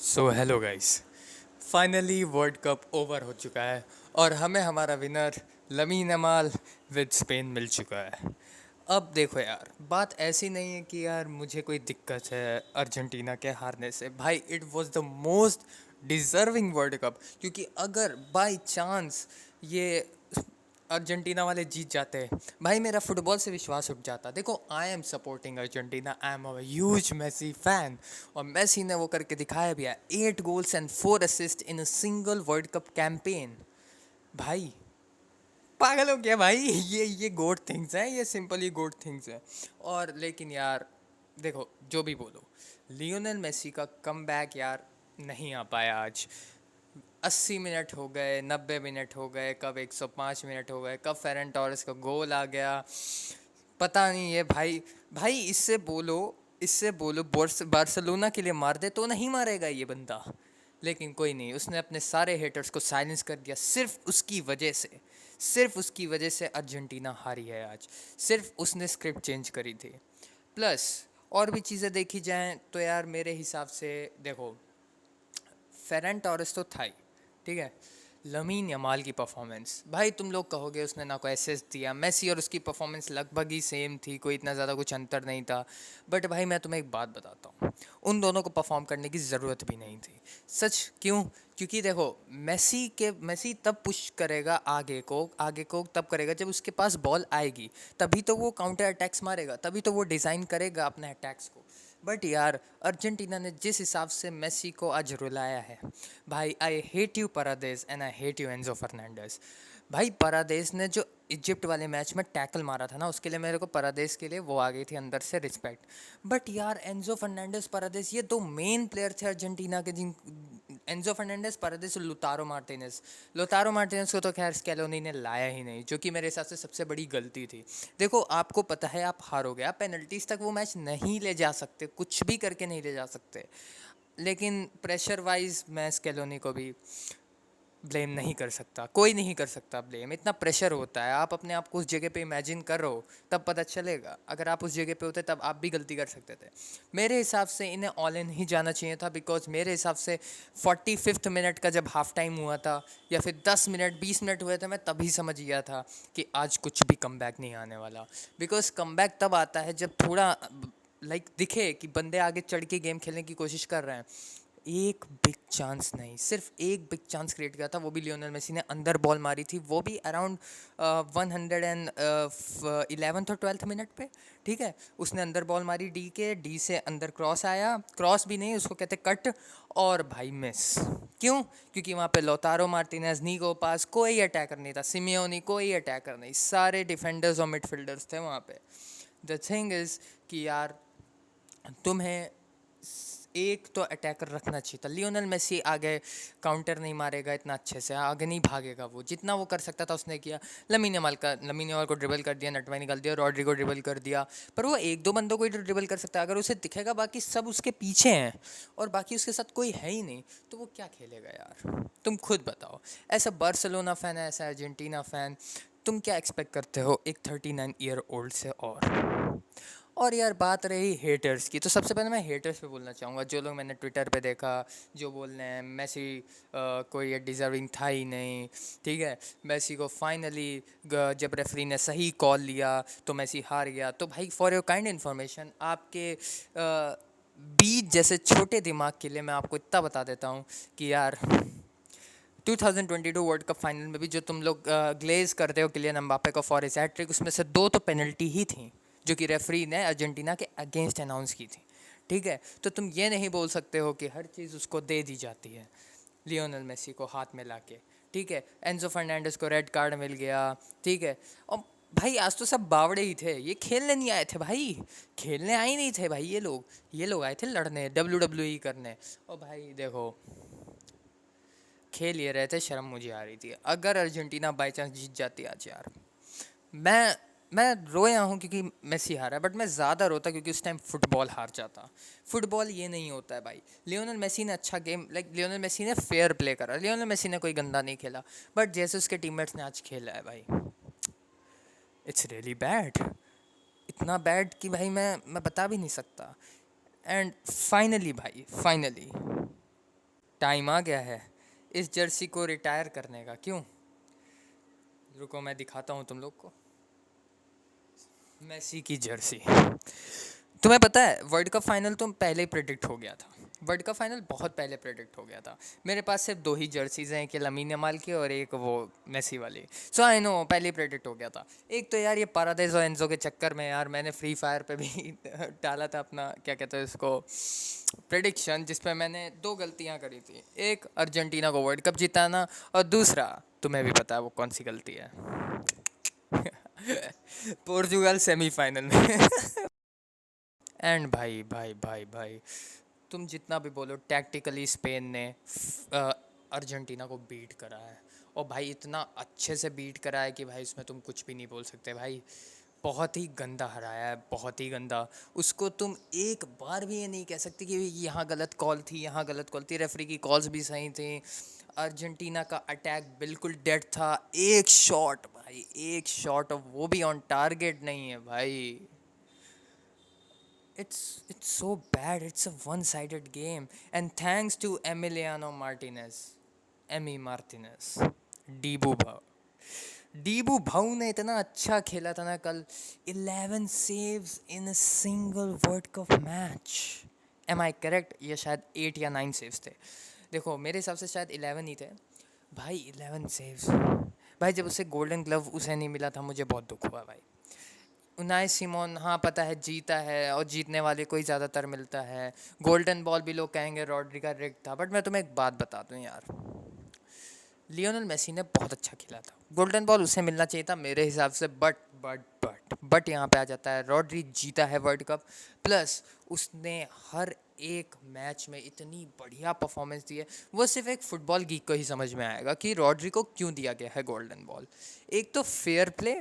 सो hello guys, finally world cup over हो चुका है और हमें हमारा winner Lamine Yamal with Spain मिल चुका है। अब देखो यार, बात ऐसी नहीं है कि यार मुझे कोई दिक्कत है अर्जेंटीना के हारने से। भाई it was the most deserving world cup, क्योंकि अगर बाय चांस ये अर्जेंटीना वाले जीत जाते, भाई मेरा फुटबॉल से विश्वास उठ जाता। देखो, I am supporting Argentina, I am a huge Messi fan, और मेसी ने वो करके दिखाया भी है, 8 goals and 4 assist in a single World Cup campaign. भाई पागल हो गया भाई। ये गुड थिंग्स हैं, ये सिंपली गुड थिंग्स हैं। और लेकिन यार देखो, जो भी बोलो, लियोनेल मेसी का कम बैक यार नहीं आ पाया आज। 80 मिनट हो गए, 90 मिनट हो गए, कब 105 मिनट हो गए, कब फेरन टॉरेस का गोल आ गया, पता नहीं है भाई। भाई इससे बोलो बार्सिलोना के लिए मार दे तो नहीं मारेगा ये बंदा। लेकिन कोई नहीं, उसने अपने सारे हेटर्स को साइलेंस कर दिया। सिर्फ उसकी वजह से अर्जेंटीना हारी है आज। सिर्फ उसने स्क्रिप्ट चेंज करी थी। प्लस और भी चीज़ें देखी जाएं तो यार मेरे हिसाब से देखो, फेरन टॉरेस तो था ही, ठीक है। लमीन यमाल की परफॉर्मेंस, भाई तुम लोग कहोगे उसने ना कोई असिस्ट दिया। मेसी और उसकी परफॉर्मेंस लगभग ही सेम थी, कोई इतना ज़्यादा कुछ अंतर नहीं था। बट भाई मैं तुम्हें एक बात बताता हूँ, उन दोनों को परफॉर्म करने की ज़रूरत भी नहीं थी। सच क्यों? क्योंकि देखो, मेसी तब पुश करेगा आगे को तब करेगा जब उसके पास बॉल आएगी। तभी तो वो काउंटर अटैक्स मारेगा, तभी तो वो डिज़ाइन करेगा अपने अटैक्स को। बट यार, अर्जेंटीना ने जिस हिसाब से मेसी को आज रुलाया है, भाई I hate you Paredes and I hate you Enzo Fernandez. भाई परादेस ने जो इजिप्ट वाले मैच में टैकल मारा था ना, उसके लिए मेरे को परादेस के लिए वो आ गई थी अंदर से रिस्पेक्ट। बट यार एंजो फर्नांडिस परादेस, ये दो मेन प्लेयर थे अर्जेंटीना के, जिन एंजो फर्नांडिस परादेस और लोतारो मार्टिनेज को तो खैर स्केलोनी ने लाया ही नहीं, जो कि मेरे हिसाब से सबसे बड़ी गलती थी। देखो, आपको पता है आप हारोगे, आप पेनल्टीज तक वो मैच नहीं ले जा सकते, कुछ भी करके नहीं ले जा सकते। लेकिन प्रेशर वाइज मैं स्केलोनी को भी ब्लेम नहीं कर सकता, कोई नहीं कर सकता ब्लेम। इतना प्रेशर होता है, आप अपने आप को उस जगह पे इमेजिन कर रहे हो तब पता चलेगा। अगर आप उस जगह पे होते तब आप भी गलती कर सकते थे। मेरे हिसाब से इन्हें ऑल इन ही जाना चाहिए था, बिकॉज मेरे हिसाब से 45th मिनट का जब हाफ टाइम हुआ था, या फिर 10 मिनट 20 मिनट हुए थे, मैं तभी समझ गया था कि आज कुछ भी कम नहीं आने वाला। बिकॉज कम तब आता है जब थोड़ा दिखे कि बंदे आगे चढ़ के गेम खेलने की कोशिश कर रहे हैं। एक बिग चांस नहीं, सिर्फ एक बिग चांस क्रिएट किया था, वो भी लियोनेल मेसी ने अंदर बॉल मारी थी, वो भी अराउंड 111th और 12th मिनट पे, ठीक है। उसने अंदर बॉल मारी, डी से अंदर क्रॉस आया, क्रॉस भी नहीं उसको कहते कट, और भाई मिस। क्यों? क्योंकि वहाँ पे लोतारो मार्टिनेज, नीगो पास, कोई अटैकर नहीं था, सिमियोनी कोई अटैकर नहीं, सारे डिफेंडर्स और मिडफील्डर्स थे वहाँ पे। द थिंग इज़ कि यार तुम्हें एक तो अटैकर रखना चाहिए था। लियोनेल मेसी आगे काउंटर नहीं मारेगा इतना अच्छे से, आगे नहीं भागेगा, वो जितना वो कर सकता था उसने किया। लमीन यमाल को ड्रिबल कर दिया, नटवाई निकाल दिया, रॉड्री को ड्रिबल कर दिया, पर वो एक दो बंदों को ही ड्रिबल कर सकता है। अगर उसे दिखेगा बाकी सब उसके पीछे हैं और बाकी उसके साथ कोई है ही नहीं, तो वो क्या खेलेगा यार? तुम खुद बताओ। ऐसा बार्सिलोना फ़ैन है, ऐसा अर्जेंटीना फ़ैन, तुम क्या एक्सपेक्ट करते हो एक 39 ईयर ओल्ड से? और यार बात रही हेटर्स की, तो सबसे पहले मैं हेटर्स पे बोलना चाहूँगा। जो लोग मैंने ट्विटर पे देखा जो बोल रहे हैं मेसी कोई ये डिज़र्विंग था ही नहीं, ठीक है। मेसी को फाइनली जब रेफरी ने सही कॉल लिया तो मेसी हार गया। तो भाई फॉर योर काइंड इन्फॉर्मेशन, आपके बीच जैसे छोटे दिमाग के लिए मैं आपको इतना बता देता हूँ कि यार 2022 वर्ल्ड कप फाइनल में भी जो तुम लोग ग्लेज करते हो किलियन एम्बाप्पे को फॉर हिज हैट्रिक, उसमें से दो तो पेनल्टी ही थी, जो कि रेफरी ने अर्जेंटीना के अगेंस्ट अनाउंस की थी, ठीक है। तो तुम ये नहीं बोल सकते हो कि हर चीज़ उसको दे दी जाती है, लियोनेल मेसी को हाथ में लाके, ठीक है। एंजो फर्नांडिस को रेड कार्ड मिल गया, ठीक है। और भाई आज तो सब बावड़े ही थे, ये खेलने नहीं आए थे भाई, खेलने आए नहीं थे भाई, ये लोग आए थे लड़ने, WWE करने। और भाई देखो, खेल ये रहे थे, शर्म मुझे आ रही थी। अगर अर्जेंटीना बाई चांस जीत जाती आज यार, मैं मैं रोया हूँ क्योंकि मेसी हारा है, बट मैं ज़्यादा रोता क्योंकि उस टाइम फुटबॉल हार जाता। फुटबॉल ये नहीं होता है भाई। लियोनेल मेसी ने अच्छा गेम, लियोनेल मेसी ने फेयर प्ले करा, लियोनेल मेसी ने कोई गंदा नहीं खेला, बट जैसे उसके टीममेट्स ने आज खेला है भाई, इट्स रियली बैड। इतना बैड कि भाई मैं बता भी नहीं सकता। एंड फाइनली भाई, फाइनली टाइम आ गया है इस जर्सी को रिटायर करने का। क्यों? रुको मैं दिखाता हूँ तुम लोग को मेसी की जर्सी। तुम्हें पता है वर्ल्ड कप फाइनल तो पहले ही प्रेडिक्ट हो गया था। वर्ल्ड कप फाइनल बहुत पहले प्रेडिक्ट हो गया था। मेरे पास सिर्फ दो ही जर्सीज हैं, एक लमीन यमाल की और एक वो मेसी वाली। सो आई नो पहले ही प्रेडिक्ट हो गया था। एक तो यार ये पारादेस और एंजो के चक्कर में यार मैंने फ्री फायर पे भी डाला था अपना क्या कहते हैं इसको प्रेडिक्शन, जिस पे मैंने दो गलतियां करी थी। एक अर्जेंटीना को वर्ल्ड कप जिताना और दूसरा तुम्हें भी पता है वो कौन सी गलती है। पोर्चुगल सेमीफाइनल में। एंड भाई भाई भाई भाई तुम जितना भी बोलो टैक्टिकली स्पेन ने अर्जेंटीना को बीट करा है। और भाई इतना अच्छे से बीट करा है कि भाई इसमें तुम कुछ भी नहीं बोल सकते भाई। बहुत ही गंदा हराया है, बहुत ही गंदा। उसको तुम एक बार भी ये नहीं कह सकते कि यहाँ गलत कॉल थी, यहाँ गलत कॉल थी। रेफरी की कॉल्स भी सही थी। अर्जेंटीना का अटैक बिल्कुल डेड था। एक शॉट भाई, एक शॉट, और वो भी ऑन टारगेट नहीं है भाई। It's so bad. It's a one-sided game. And thanks to Emiliano Martinez, Emi Martinez, डीबू भाव, डीबू भाव ने इतना अच्छा खेला था ना कल। 11 saves in a single World Cup match. Am I correct? ये शायद 8 या 9 सेव्स थे। देखो मेरे हिसाब से शायद 11 ही थे भाई। 11 सेव्स भाई। जब उसे गोल्डन ग्लव उसे नहीं मिला था मुझे बहुत दुख हुआ भाई। उनाई सिमोन, हाँ पता है जीता है और जीतने वाले को ही ज़्यादातर मिलता है। गोल्डन बॉल भी लोग कहेंगे रॉड्री का रिग था। बट मैं तुम्हें एक बात बता दूं यार, लियोनल मेसी ने बहुत अच्छा खेला था। गोल्डन बॉल उसे मिलना चाहिए था मेरे हिसाब से। बट यहाँ पे आ जाता है रॉड्री जीता है वर्ल्ड कप। प्लस उसने हर एक मैच में इतनी बढ़िया परफॉर्मेंस दी है। वो सिर्फ एक फुटबॉल गीक को ही समझ में आएगा कि रॉड्री को क्यों दिया गया है गोल्डन बॉल। एक तो फेयर प्ले,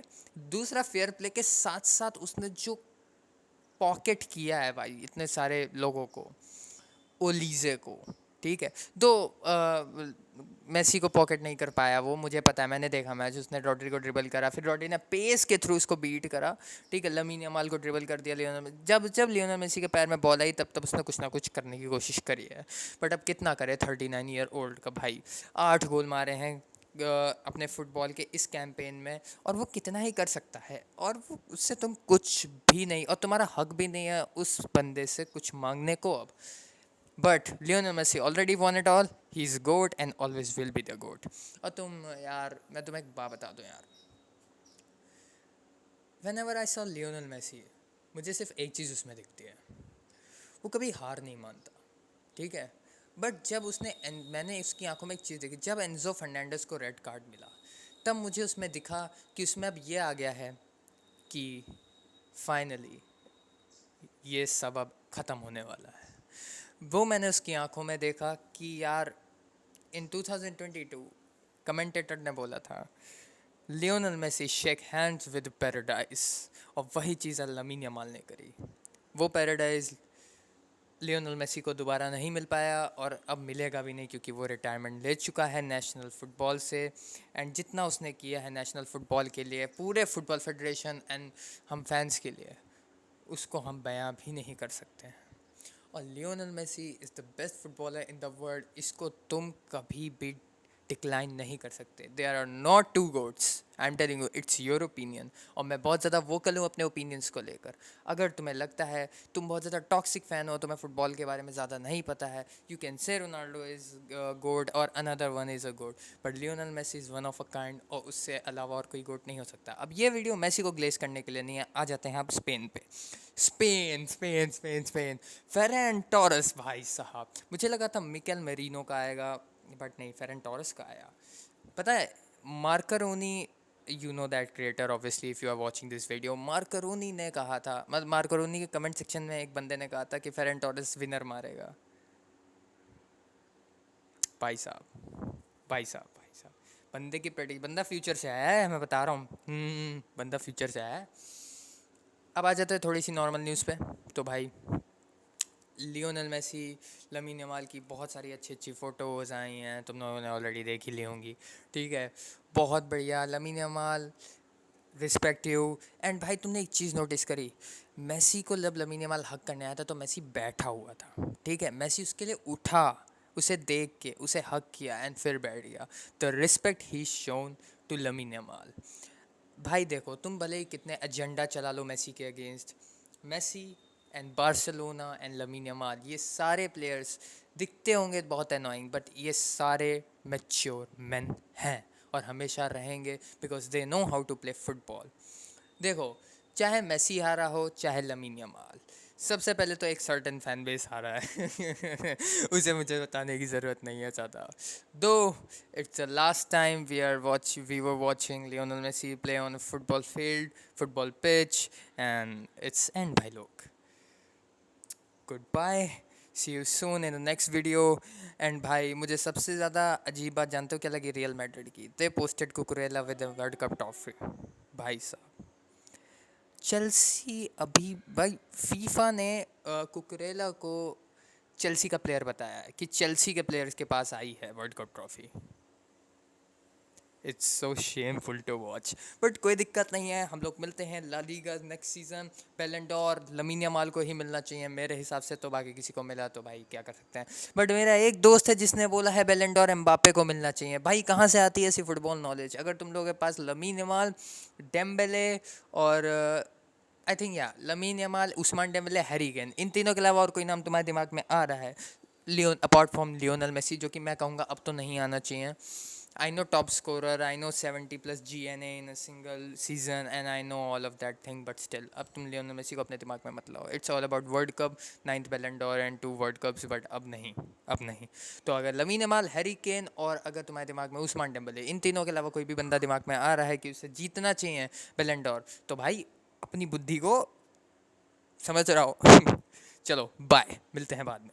दूसरा फेयर प्ले के साथ साथ उसने जो पॉकेट किया है भाई इतने सारे लोगों को, ओलीजे को, ठीक है। दो मेसी को पॉकेट नहीं कर पाया वो, मुझे पता है, मैंने देखा मैच। उसने रॉड्री को ड्रिबल करा, फिर रॉड्री ने पेस के थ्रू उसको बीट करा, ठीक है। लमीन यमाल को ड्रिबल कर दिया लियोनल। जब जब लियोनल मेसी के पैर में बॉल आई तब तब उसने कुछ ना कुछ करने की कोशिश करी है। बट अब कितना करे 39 ईयर ओल्ड का भाई। 8 गोल मारे हैं अपने फुटबॉल के इस कैंपेन में, और वो कितना ही कर सकता है। और वो उससे तुम कुछ भी नहीं, और तुम्हारा हक भी नहीं है उस बंदे से कुछ मांगने को अब। But Lionel Messi already won it all. He is GOAT and always will be the GOAT. और तुम यार, मैं तुम्हें एक बात बता दूं यार, whenever I saw Lionel Messi, मुझे सिर्फ एक चीज़ उसमें दिखती है, वो कभी हार नहीं मानता, ठीक है। बट जब उसने, मैंने उसकी आंखों में एक चीज़ देखी, जब एंजो फर्नांडिस को रेड कार्ड मिला तब मुझे उसमें दिखा कि उसमें अब ये आ गया है कि फाइनली ये सब अब ख़त्म होने वाला है। वो मैंने उसकी आंखों में देखा कि यार इन 2022 कमेंटेटर ने बोला था Lionel Messi shake hands with paradise, और वही चीज़ लमीन यमाल ने करी। वो पैराडाइज लियोनेल मेसी को दोबारा नहीं मिल पाया और अब मिलेगा भी नहीं, क्योंकि वो रिटायरमेंट ले चुका है नेशनल फ़ुटबॉल से। एंड जितना उसने किया है नेशनल फ़ुटबॉल के लिए, पूरे फुटबॉल फेडरेशन एंड हम फैंस के लिए, उसको हम बयां भी नहीं कर सकते हैं। और Lionel Messi is the best footballer in the world. इसको तुम कभी भी डिक्लाइन नहीं कर सकते। There are not two goats, I am telling you, it's your opinion. और मैं बहुत ज़्यादा वोकल हूँ अपने ओपिनियंस को लेकर। अगर तुम्हें लगता है तुम बहुत ज़्यादा टॉक्सिक फ़ैन हो, तुम्हें फुटबॉल के बारे में ज़्यादा नहीं पता है, you can say Ronaldo is god और another one is a god, but Lionel Messi is one of a kind, और उससे अलावा और कोई गोट नहीं हो सकता। अब ये वीडियो मेसी को ग्लेस करने के लिए नहीं है। आ जाते हैं आप स्पेन पे। स्पेन स्पेन स्पेन स्पेन फेरन टोरस भाई साहब, मुझे लगा था मिकेल मेरिनो का आएगा, बट नहीं, फेरन टोरस का आया। पता है Markaroni, you know that creator obviously if you are watching this video, Markaroni ने कहा था, मतलब मार्करोनी के कमेंट सेक्शन में एक बंदे ने कहा था कि फेरन टोरस विनर मारेगा। भाई साहब, भाई साहब, भाई साहब, बंदे की प्रेडिक्ट, बंदा फ्यूचर से आया है, मैं बता रहा हूँ। बंदा फ्यूचर से आया है। अब आ जाते हैं थोड़ी सी नॉर्मल न्यूज़ पे। तो भाई लियोनेल मेसी, लमीन यमाल की बहुत सारी अच्छी अच्छी फ़ोटोज़ आई हैं, तुम लोगों ने ऑलरेडी देख ही ली होंगी, ठीक है। बहुत बढ़िया, lamin Yamal respect you. And भाई तुमने एक चीज़ नोटिस करी, मेसी को जब लमीन यमाल हक करने आया था तो मेसी बैठा हुआ था, ठीक है। मेसी उसके लिए उठा, उसे देख के उसे हक किया एंड फिर बैठ गया। The respect he shown to Lamine Yamal. भाई देखो, तुम भले ही कितने एजेंडा चला लो मेसी के against, Messi and Barcelona and Lamine Yamal, ये सारे प्लेयर्स दिखते होंगे बहुत अनोइंग, बट ये सारे मैच्योर मैन हैं और हमेशा रहेंगे, because they know how to play football. देखो, चाहे मेसी हारा हो चाहे लमीन यमाल, सबसे पहले तो एक सर्टन फैन बेस हारा है उसे मुझे बताने की ज़रूरत नहीं है ज़्यादा। Though it's the last time we were watching Lionel Messi play on a football field, football pitch, and it's end भाई लोग। Goodbye, see you soon in the next video. And भाई मुझे सबसे ज़्यादा अजीब बात जानते हो क्या लगी रियल मैड्रिड की? They posted Cucurella with the world cup trophy. भाई साहब, चेल्सी अभी भाई फीफा ने कुकुरेला को चेल्सी का प्लेयर बताया है कि चेल्सी के प्लेयर्स के पास आई है world cup trophy. It's so shameful to watch, but कोई दिक्कत नहीं है, हम लोग मिलते हैं La Liga next season. Ballon d'Or Lamine Yamal को ही मिलना चाहिए मेरे हिसाब से, तो बाकी किसी को मिला तो भाई क्या कर सकते हैं। बट मेरा एक दोस्त है जिसने बोला है बैलन डोर एम्बापे को मिलना चाहिए। भाई कहाँ से आती है ऐसी फुटबॉल नॉलेज? अगर तुम लोगों के पास लमीन यमाल, डेम्बेले और आई थिंक या lamin Yamal, Ousmane Dembele, Harry Kane, इन तीनों के अलावा और कोई नाम तुम्हारे दिमाग में आ रहा है अपार्ट फ्रॉम लियोनल मेसी, जो कि मैं कहूँगा अब तो नहीं आना चाहिए। I know top scorer, I know 70 plus GNA in a single season, and I know all of that thing, but still अब तुम लियोनेल मेसी को अपने दिमाग में मत लाओ। It's all about world cup, 9th बैलन door and 2 world cups, but अब नहीं, अब नहीं। तो अगर लमीन यमाल, हैरी केन और अगर तुम्हारे दिमाग में उस्मान डेम्बले, इन तीनों के अलावा कोई भी बंदा दिमाग में आ रहा है कि उसे जीतना चाहिए बैलन डोर, तो भाई अपनी बुद्धि को समझ रहा हो चलो बाय, मिलते हैं बाद में।